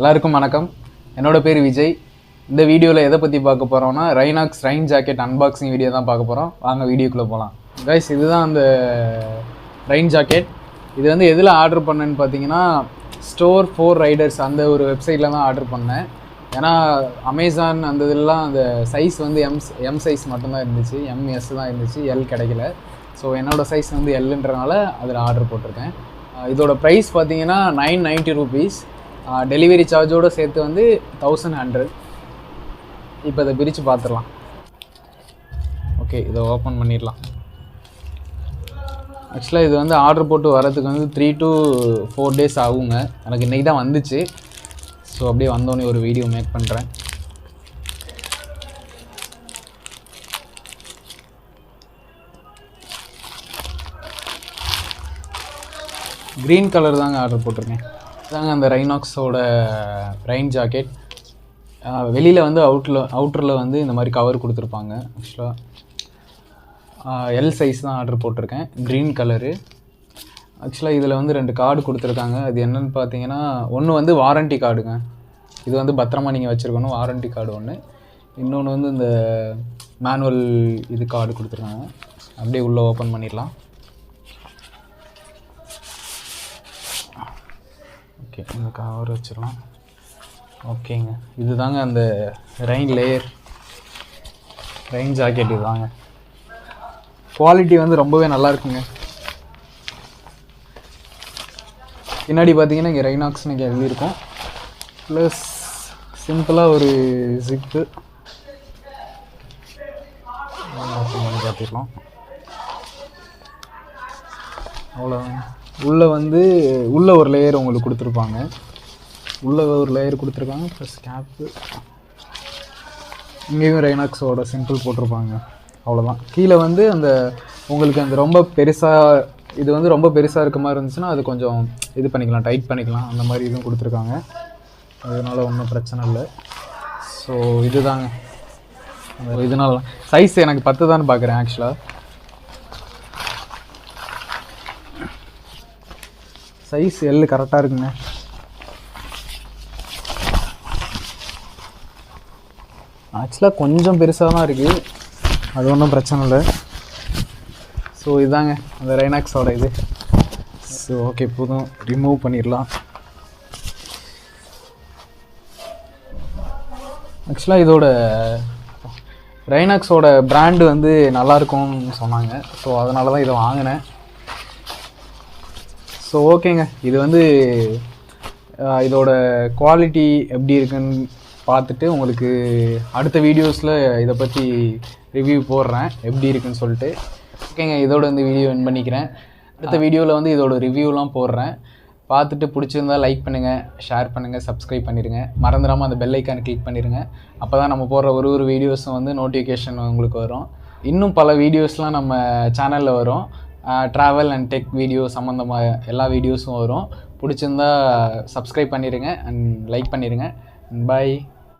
எல்லாருக்கும் வணக்கம். என்னோட பேர் விஜய். இந்த வீடியோவில் எதை பற்றி பார்க்க போகிறோம்னா Rynox rain jacket unboxing video தான் பார்க்க போகிறோம். வாங்க வீடியோக்குள்ளே போகலாம். கைஸ், இதுதான் அந்த ரெயின் ஜாக்கெட். இது வந்து எதில் ஆர்டர் பண்ணேன்னு பார்த்தீங்கன்னா ஸ்டோர் 4 ரைடர்ஸ் அந்த ஒரு வெப்சைட்டில் தான் ஆர்டர் பண்ணேன். ஏன்னா அமேசான் அந்த இதெல்லாம் அந்த சைஸ் வந்து எம் சைஸ் மட்டும்தான் இருந்துச்சு, எம்எஸ் தான் இருந்துச்சு, எல் கிடைக்கல. ஸோ என்னோடய சைஸ் வந்து எல்லுன்றனால அதில் ஆர்டர் போட்டிருக்கேன். இதோட ப்ரைஸ் பார்த்தீங்கன்னா 990 rupees. டெலிவரி சார்ஜோடு சேர்த்து வந்து 1100. இப்போ இதை பிரித்து பார்த்துடலாம். ஓகே, இதை ஓப்பன் பண்ணிடலாம். ஆக்சுவலாக இது வந்து ஆர்டர் போட்டு வரதுக்கு வந்து 3 to 4 days ஆகுங்க. எனக்கு இன்றைக்கி தான் வந்துச்சு. ஸோ அப்படியே வந்தோடனே ஒரு வீடியோ மேக் பண்ணுறேன். க்ரீன் கலர் தாங்க ஆர்டர் போட்டிருக்கேன். இதாங்க அந்த ரைனாக்ஸோட ரெயின் ஜாக்கெட். வெளியில் வந்து அவுட்டரில் வந்து இந்த மாதிரி கவர் கொடுத்துருப்பாங்க. ஆக்சுவலாக எல் சைஸ் தான் ஆர்டர் போட்டிருக்கேன், க்ரீன் கலரு. ஆக்சுவலாக இதில் வந்து 2 கார்டு கொடுத்துருக்காங்க. அது என்னென்னு பார்த்தீங்கன்னா, ஒன்று வந்து வாரண்ட்டி கார்டுங்க. இது வந்து பத்திரமா நீங்கள் வச்சுருக்கணும், வாரண்ட்டி கார்டு ஒன்று. இன்னொன்று வந்து இந்த மேனுவல் இது கார்டு கொடுத்துருக்காங்க. அப்படியே உள்ளே ஓப்பன் பண்ணிடலாம். ஓகே, இந்த கவர் வச்சிடலாம். ஓகேங்க, இது தாங்க அந்த ரெயின் லேயர் ரெயின் ஜாக்கெட். இது தாங்க குவாலிட்டி வந்து ரொம்பவே நல்லா இருக்குங்க. பின்னாடி பார்த்தீங்கன்னா இங்கே ரைனாக்ஸ்னு இங்கே எழுதியிருக்கோம். ப்ளஸ் சிம்பிளாக ஒரு ஜிப்பு பார்த்துக்கலாம். அவ்வளோ உள்ளே ஒரு லேயர் உங்களுக்கு கொடுத்துருப்பாங்க. உள்ளே ஒரு லேயர் கொடுத்துருக்காங்க. ப்ளஸ் கேப்பு, இங்கேயும் ரைனாக்ஸோட சிம்பிள் போட்டிருப்பாங்க. அவ்வளோதான். கீழே வந்து அந்த உங்களுக்கு அந்த ரொம்ப பெருசாக, இது வந்து ரொம்ப பெருசாக இருக்க மாதிரி இருந்துச்சுன்னா அது கொஞ்சம் இது பண்ணிக்கலாம், டைட் பண்ணிக்கலாம். அந்த மாதிரி இதுவும் கொடுத்துருக்காங்க. அதனால் ஒன்றும் பிரச்சனை இல்லை. ஸோ இதுதாங்க. இதனால சைஸ் எனக்கு 10 தான் பார்க்குறேன். ஆக்சுவலாக சைஸ் எல் கரெக்டாக இருக்குங்க. ஆக்சுவலாக கொஞ்சம் பெருசாக தான் இருக்குது, அது ஒன்றும் பிரச்சனை இல்லை. ஸோ இதாங்க அந்த ரைனாக்ஸோட இது. ஸோ ஓகே, போதும், ரிமூவ் பண்ணிடலாம். ஆக்சுவலாக இதோட ரைனாக்ஸோட பிராண்டு வந்து நல்லாயிருக்கும்னு சொன்னாங்க. ஸோ அதனால தான் இதை வாங்கினேன். ஸோ ஓகேங்க, இது வந்து இதோட குவாலிட்டி எப்படி இருக்குன்னு பார்த்துட்டு உங்களுக்கு அடுத்த வீடியோஸில் இதை பற்றி ரிவ்யூ போடுறேன், எப்படி இருக்குன்னு சொல்லிட்டு. ஓகேங்க, இதோட இந்த வீடியோ எண்ட் பண்ணிக்கிறேன். அடுத்த வீடியோவில் வந்து இதோட ரிவ்யூலாம் போடுறேன். பார்த்துட்டு பிடிச்சிருந்தால் லைக் பண்ணுங்கள், ஷேர் பண்ணுங்கள், சப்ஸ்கிரைப் பண்ணிடுங்க. மறந்துடாமல் அந்த பெல் ஐக்கானை கிளிக் பண்ணிடுங்க. அப்போ தான் நம்ம போடுற ஒரு வீடியோஸும் வந்து நோட்டிஃபிகேஷன் உங்களுக்கு வரும். இன்னும் பல வீடியோஸ்லாம் நம்ம சேனலில் வரும். ட்ராவல் அண்ட் டெக் வீடியோ சம்மந்தமாக எல்லா வீடியோஸும் வரும். பிடிச்சிருந்தா சப்ஸ்கிரைப் பண்ணிடுங்க அண்ட் லைக் பண்ணிடுங்க. பாய்.